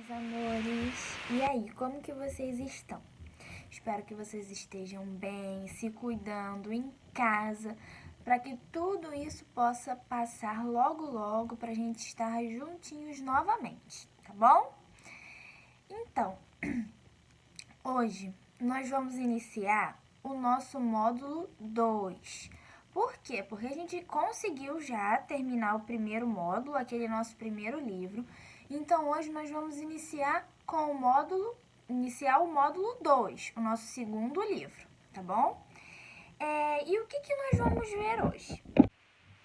meus amores! E aí, como que vocês estão? Espero que vocês estejam bem, se cuidando em casa, para que tudo isso possa passar logo logo para a gente estar juntinhos novamente, tá bom? Então, hoje nós vamos iniciar o nosso módulo 2. Por quê? Porque a gente conseguiu já terminar o primeiro módulo, aquele nosso primeiro livro. Então, hoje nós vamos iniciar o módulo 2, o nosso segundo livro, tá bom? E o que nós vamos ver hoje?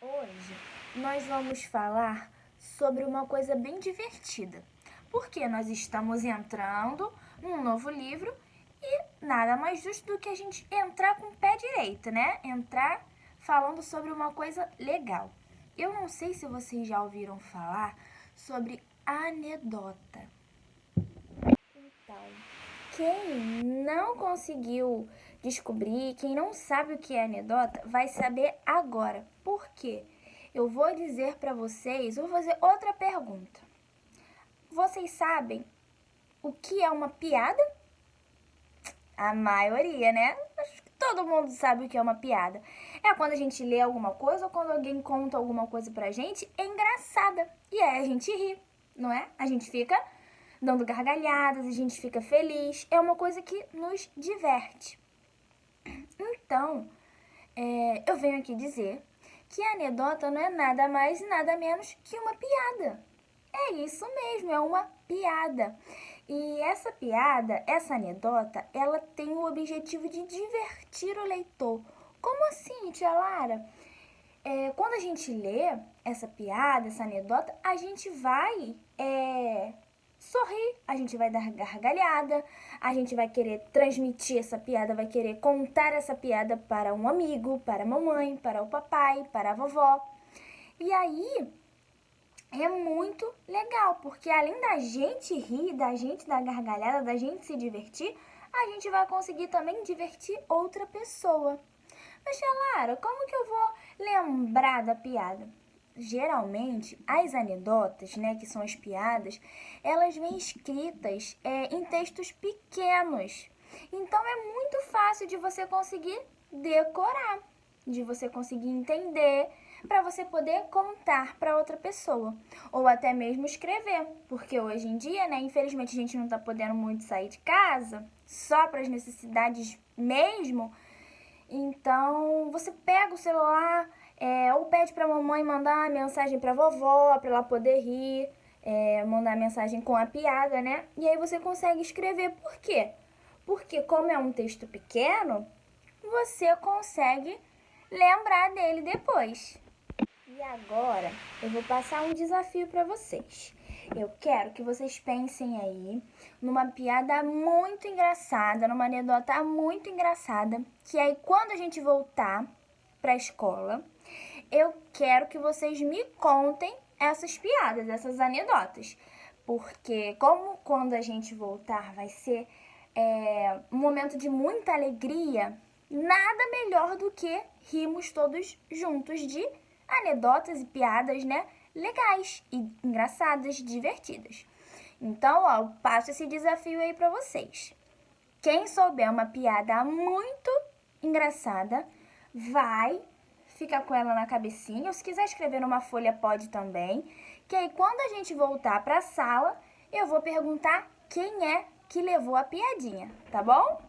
Hoje nós vamos falar sobre uma coisa bem divertida, porque nós estamos entrando num novo livro e nada mais justo do que a gente entrar com o pé direito, né? Entrar falando sobre uma coisa legal. Eu não sei se vocês já ouviram falar sobre anedota. Então, quem não conseguiu descobrir, quem não sabe o que é anedota, vai saber agora. Por quê? Eu vou dizer para vocês, vou fazer outra pergunta. Vocês sabem o que é uma piada? A maioria, né? Acho que todo mundo sabe o que é uma piada. É quando a gente lê alguma coisa ou quando alguém conta alguma coisa pra gente, é engraçada. E aí a gente ri, não é? A gente fica dando gargalhadas, a gente fica feliz. É uma coisa que nos diverte. Então, eu venho aqui dizer que a anedota não é nada mais e nada menos que uma piada. É isso mesmo, é uma piada. E essa piada, essa anedota, ela tem o objetivo de divertir o leitor. Como assim, tia Lara? Quando a gente lê essa piada, essa anedota, a gente vai sorrir, a gente vai dar gargalhada, a gente vai querer transmitir essa piada, vai querer contar essa piada para um amigo, para a mamãe, para o papai, para a vovó. E aí é muito legal, porque além da gente rir, da gente dar gargalhada, da gente se divertir, a gente vai conseguir também divertir outra pessoa. Mas, tia Lara, como que eu vou lembrar da piada? Geralmente, as anedotas, né, que são as piadas, elas vêm escritas em textos pequenos. Então, é muito fácil de você conseguir decorar, de você conseguir entender, para você poder contar para outra pessoa. Ou até mesmo escrever, porque hoje em dia, né, infelizmente a gente não está podendo muito sair de casa, só para as necessidades mesmo. Então, você pega o celular, ou pede para a mamãe mandar mensagem para a vovó, para ela poder rir, mandar mensagem com a piada, né? E aí você consegue escrever. Por quê? Porque como é um texto pequeno, você consegue lembrar dele depois. E agora eu vou passar um desafio para vocês. Eu quero que vocês pensem aí numa piada muito engraçada, numa anedota muito engraçada, que aí quando a gente voltar para a escola, eu quero que vocês me contem essas piadas, essas anedotas. Porque como quando a gente voltar vai ser um momento de muita alegria, nada melhor do que rirmos todos juntos de anedotas e piadas, né? Legais e engraçadas, divertidas. Então, ó, eu passo esse desafio aí para vocês. Quem souber uma piada muito engraçada, vai ficar com ela na cabecinha. Ou se quiser escrever numa folha, pode também. Que aí, quando a gente voltar para a sala, eu vou perguntar quem é que levou a piadinha, tá bom?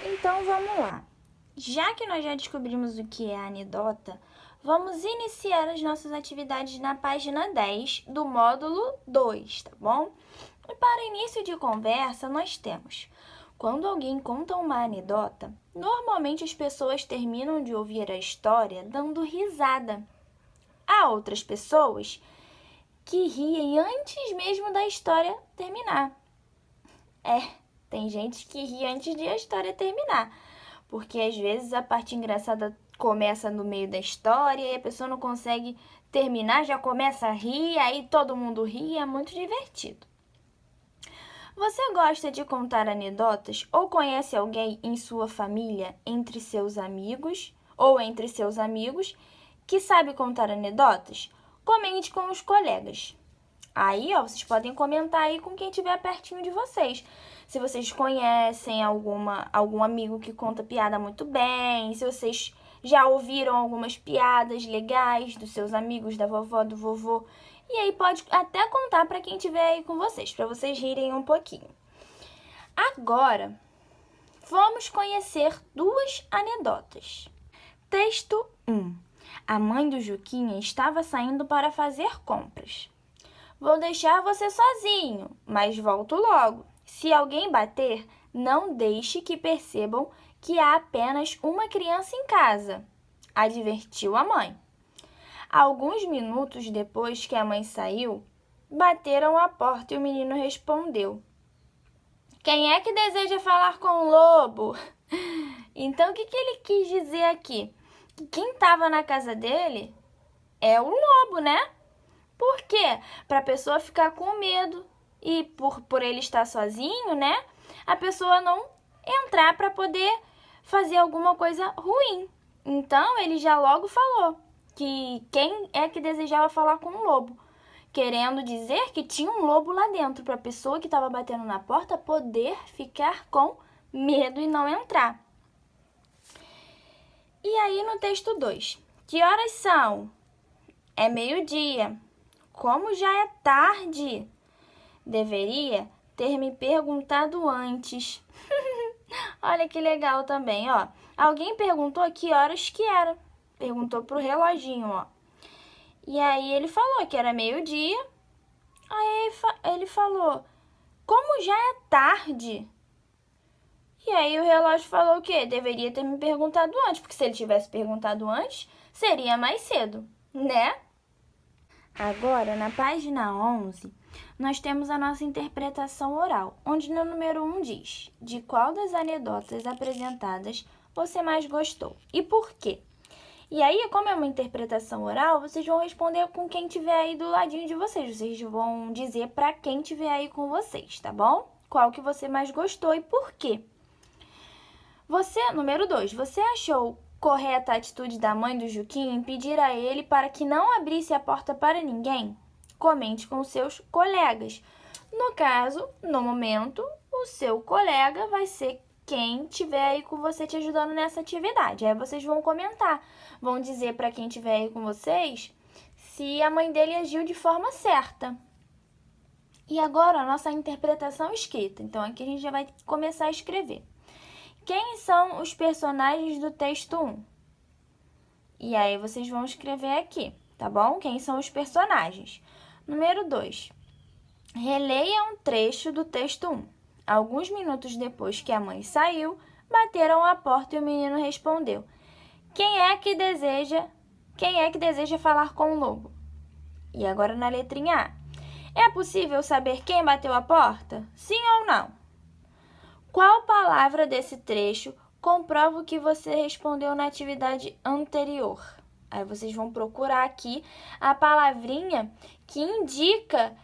Então, vamos lá. Já que nós já descobrimos o que é a anedota, vamos iniciar as nossas atividades na página 10 do módulo 2, tá bom? E para início de conversa, nós temos: quando alguém conta uma anedota, normalmente as pessoas terminam de ouvir a história dando risada. Há outras pessoas que riem antes mesmo da história terminar. Tem gente que ri antes de a história terminar, porque às vezes a parte engraçada começa no meio da história e a pessoa não consegue terminar, já começa a rir, aí todo mundo ri, é muito divertido. Você gosta de contar anedotas ou conhece alguém em sua família, entre seus amigos que sabe contar anedotas? Comente com os colegas. Aí, ó, vocês podem comentar aí com quem estiver pertinho de vocês. Se vocês conhecem algum amigo que conta piada muito bem, se vocês já ouviram algumas piadas legais dos seus amigos, da vovó, do vovô. E aí pode até contar para quem estiver aí com vocês, para vocês rirem um pouquinho. Agora, vamos conhecer duas anedotas. Texto 1. A mãe do Juquinha estava saindo para fazer compras. Vou deixar você sozinho, mas volto logo. Se alguém bater, não deixe que percebam que há apenas uma criança em casa, advertiu a mãe. Alguns minutos depois que a mãe saiu, bateram à porta e o menino respondeu: Quem é que deseja falar com o lobo? Então, o que ele quis dizer aqui? Que quem estava na casa dele é o lobo, né? Por quê? Para a pessoa ficar com medo e por ele estar sozinho, né? A pessoa não entrar para poder fazer alguma coisa ruim. Então, ele já logo falou que quem é que desejava falar com o lobo, querendo dizer que tinha um lobo lá dentro, para a pessoa que estava batendo na porta poder ficar com medo e não entrar. E aí no texto 2, que horas são? É meio-dia. Como já é tarde? Deveria ter me perguntado antes. Olha que legal também, ó. Alguém perguntou que horas que era. Perguntou pro reloginho, ó. E aí ele falou que era meio-dia. Aí ele falou, como já é tarde? E aí o relógio falou o quê? Deveria ter me perguntado antes, porque se ele tivesse perguntado antes, seria mais cedo, né? Agora, na página 11, nós temos a nossa interpretação oral, onde no número 1 diz: de qual das anedotas apresentadas você mais gostou e por quê? E aí, como é uma interpretação oral, vocês vão responder com quem tiver aí do ladinho de vocês. Vocês vão dizer para quem tiver aí com vocês, tá bom? Qual que você mais gostou e por quê? Número 2, você achou correta a atitude da mãe do Juquinha em pedir a ele para que não abrisse a porta para ninguém? Comente com seus colegas. No caso, no momento, o seu colega vai ser quem tiver aí com você te ajudando nessa atividade. Aí vocês vão comentar, vão dizer para quem tiver aí com vocês se a mãe dele agiu de forma certa. E agora a nossa interpretação escrita. Então aqui a gente já vai começar a escrever. Quem são os personagens do texto 1? E aí vocês vão escrever aqui, tá bom? Quem são os personagens? Número 2. Releia um trecho do texto 1. Alguns minutos depois que a mãe saiu, bateram à porta e o menino respondeu: Quem é que deseja falar com o lobo? E agora na letrinha A. É possível saber quem bateu a porta? Sim ou não? Qual palavra desse trecho comprova o que você respondeu na atividade anterior? Aí vocês vão procurar aqui a palavrinha que indica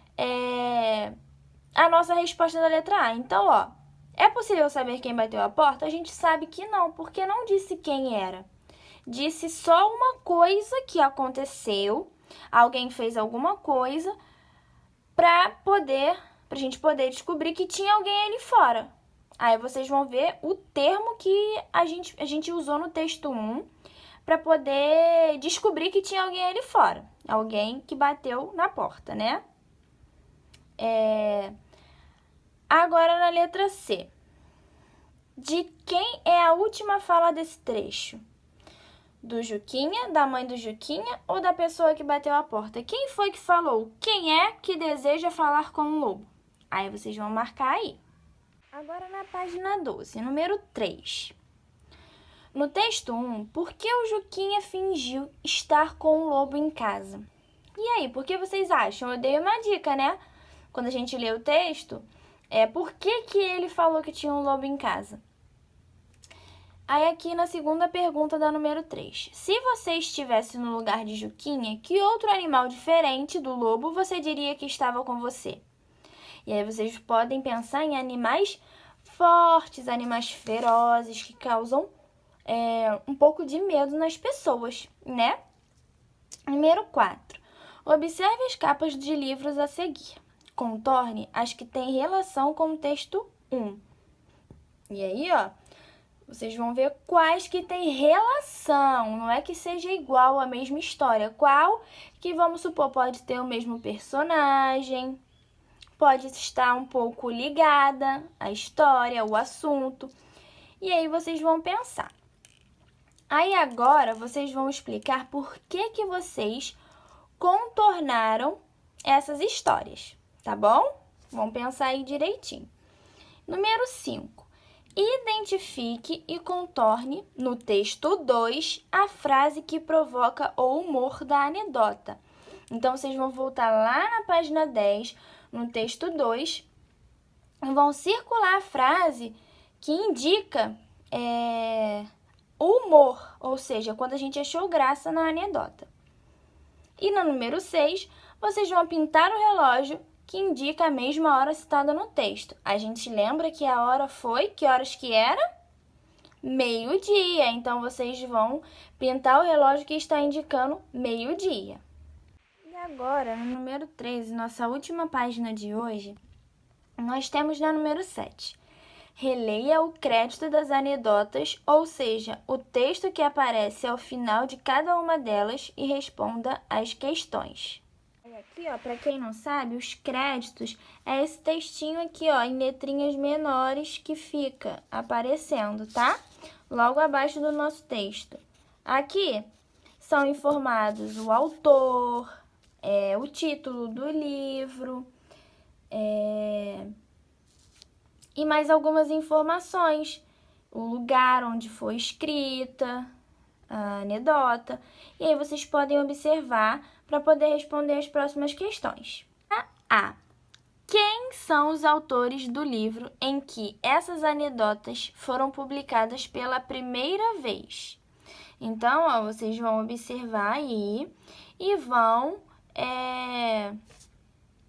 a nossa resposta da letra A. Então, ó, é possível saber quem bateu a porta? A gente sabe que não, porque não disse quem era. Disse só uma coisa que aconteceu, alguém fez alguma coisa para a gente poder descobrir que tinha alguém ali fora. Aí vocês vão ver o termo que a gente usou no texto 1 para poder descobrir que tinha alguém ali fora. Alguém que bateu na porta, né? Agora na letra C. De quem é a última fala desse trecho? Do Juquinha, da mãe do Juquinha ou da pessoa que bateu a porta? Quem foi que falou? Quem é que deseja falar com o lobo? Aí vocês vão marcar aí. Agora na página 12, número 3. No texto 1, por que o Juquinha fingiu estar com o lobo em casa? E aí, por que vocês acham? Eu dei uma dica, né? Quando a gente lê o texto, por que ele falou que tinha um lobo em casa? Aí aqui na segunda pergunta da número 3. Se você estivesse no lugar de Juquinha, que outro animal diferente do lobo você diria que estava com você? E aí vocês podem pensar em animais fortes, animais ferozes, que causam um pouco de medo nas pessoas, né? Número 4. Observe as capas de livros a seguir. Contorne as que têm relação com o texto 1. E aí, vocês vão ver quais que têm relação. Não é que seja igual a mesma história. Qual que, vamos supor, pode ter o mesmo personagem, pode estar um pouco ligada à história, o assunto. E aí vocês vão pensar. Aí agora vocês vão explicar por que vocês contornaram essas histórias, tá bom? Vamos pensar aí direitinho. Número 5. Identifique e contorne no texto 2 a frase que provoca o humor da anedota. Então, vocês vão voltar lá na página 10, no texto 2, e vão circular a frase que indica o humor, ou seja, quando a gente achou graça na anedota. E no número 6, vocês vão pintar o relógio que indica a mesma hora citada no texto. A gente lembra que a hora foi, que horas que era? Meio-dia. Então, vocês vão pintar o relógio que está indicando meio-dia. E agora, no número 13, nossa última página de hoje, nós temos na número 7. Releia o crédito das anedotas, ou seja, o texto que aparece ao final de cada uma delas e responda às questões. Aqui, para quem não sabe, os créditos é esse textinho aqui, em letrinhas menores que fica aparecendo, tá? Logo abaixo do nosso texto. Aqui são informados o autor, o título do livro, e mais algumas informações, o lugar onde foi escrita a anedota. E aí vocês podem observar para poder responder as próximas questões. A. Quem são os autores do livro em que essas anedotas foram publicadas pela primeira vez? Então, vocês vão observar aí e vão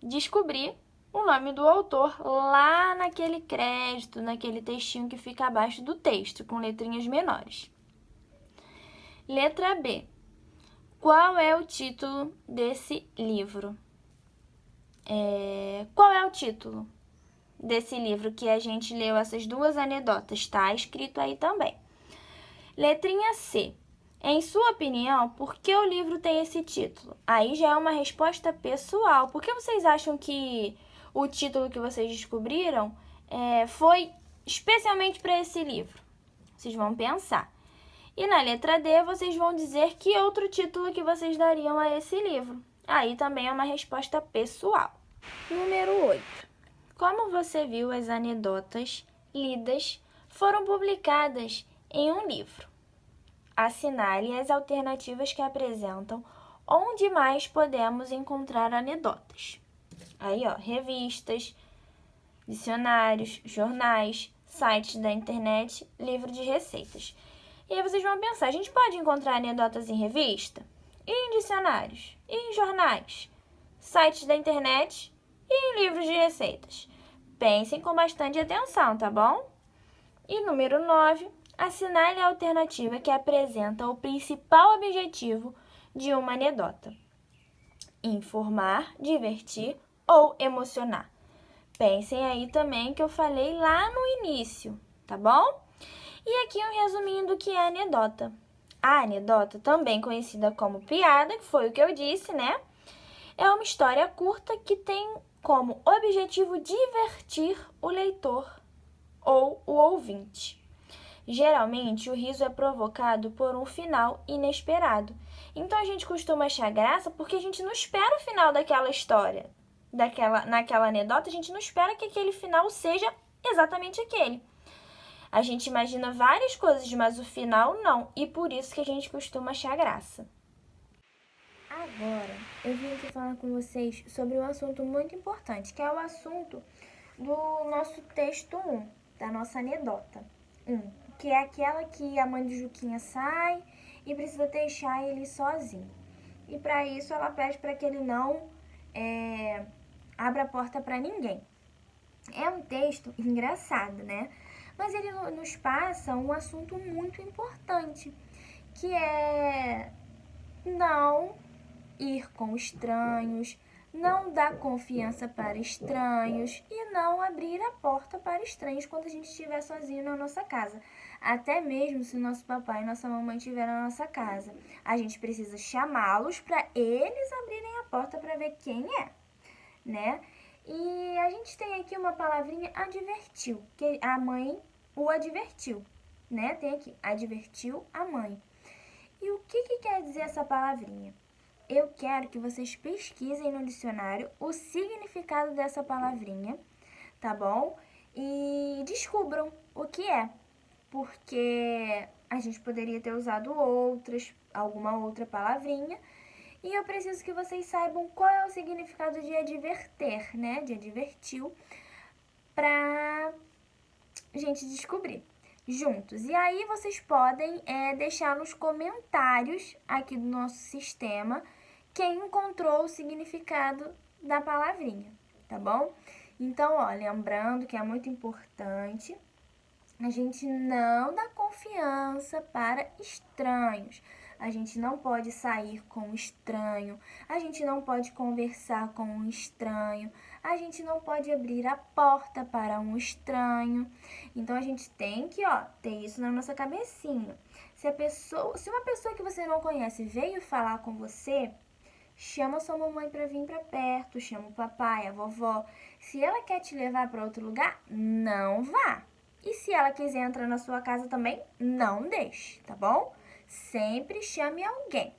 descobrir o nome do autor lá naquele crédito, naquele textinho que fica abaixo do texto, com letrinhas menores. Letra B. Qual é o título desse livro? Qual é o título desse livro que a gente leu essas duas anedotas? Está escrito aí também. Letrinha C. Em sua opinião, por que o livro tem esse título? Aí já é uma resposta pessoal. Por que vocês acham que o título que vocês descobriram foi especialmente para esse livro? Vocês vão pensar. E na letra D, vocês vão dizer que outro título que vocês dariam a esse livro. Aí também é uma resposta pessoal. Número 8. Como você viu, as anedotas lidas foram publicadas em um livro. Assinale as alternativas que apresentam onde mais podemos encontrar anedotas. Aí, revistas, dicionários, jornais, sites da internet, livro de receitas. E aí vocês vão pensar, a gente pode encontrar anedotas em revista? E em dicionários? E em jornais? Sites da internet? E em livros de receitas? Pensem com bastante atenção, tá bom? E número 9, assinale a alternativa que apresenta o principal objetivo de uma anedota. Informar, divertir ou emocionar. Pensem aí também que eu falei lá no início, tá bom? E aqui um resuminho do que é anedota. A anedota, também conhecida como piada, que foi o que eu disse, né? É uma história curta que tem como objetivo divertir o leitor ou o ouvinte. Geralmente, o riso é provocado por um final inesperado. Então, a gente costuma achar graça porque a gente não espera o final daquela história. Naquela anedota, a gente não espera que aquele final seja exatamente aquele. A gente imagina várias coisas, mas o final não. E por isso que a gente costuma achar graça. Agora, eu vim aqui falar com vocês sobre um assunto muito importante, que é o assunto do nosso texto 1, da nossa anedota 1, que é aquela que a mãe de Juquinha sai e precisa deixar ele sozinho. E para isso ela pede para que ele não abra a porta para ninguém. É um texto engraçado, né? Mas ele nos passa um assunto muito importante, que é não ir com estranhos, não dar confiança para estranhos e não abrir a porta para estranhos quando a gente estiver sozinho na nossa casa. Até mesmo se nosso papai e nossa mamãe estiverem na nossa casa. A gente precisa chamá-los para eles abrirem a porta para ver quem é, né? E a gente tem aqui uma palavrinha advertiu, que a mãe o advertiu, né? Tem aqui, advertiu a mãe. E o que quer dizer essa palavrinha? Eu quero que vocês pesquisem no dicionário o significado dessa palavrinha, tá bom? E descubram o que é, porque a gente poderia ter usado alguma outra palavrinha, e eu preciso que vocês saibam qual é o significado de adverter, né? De advertiu, pra gente descobrir juntos. E aí vocês podem deixar nos comentários aqui do nosso sistema quem encontrou o significado da palavrinha, tá bom? Então, ó, lembrando que é muito importante a gente não dá confiança para estranhos. A gente não pode sair com um estranho, a gente não pode conversar com um estranho, a gente não pode abrir a porta para um estranho. Então, a gente tem que, ter isso na nossa cabecinha. Se uma pessoa que você não conhece veio falar com você, chama sua mamãe para vir para perto, chama o papai, a vovó. Se ela quer te levar para outro lugar, não vá. E se ela quiser entrar na sua casa também, não deixe, tá bom? Sempre chame alguém.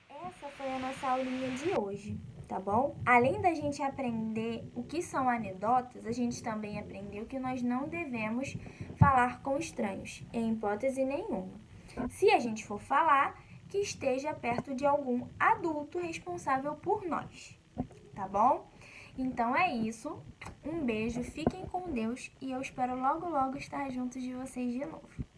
Essa foi a nossa aulinha de hoje, tá bom? Além da gente aprender o que são anedotas, a gente também aprendeu que nós não devemos falar com estranhos, em hipótese nenhuma. Se a gente for falar, que esteja perto de algum adulto responsável por nós, tá bom? Então é isso, um beijo, fiquem com Deus e eu espero logo estar juntos de vocês de novo.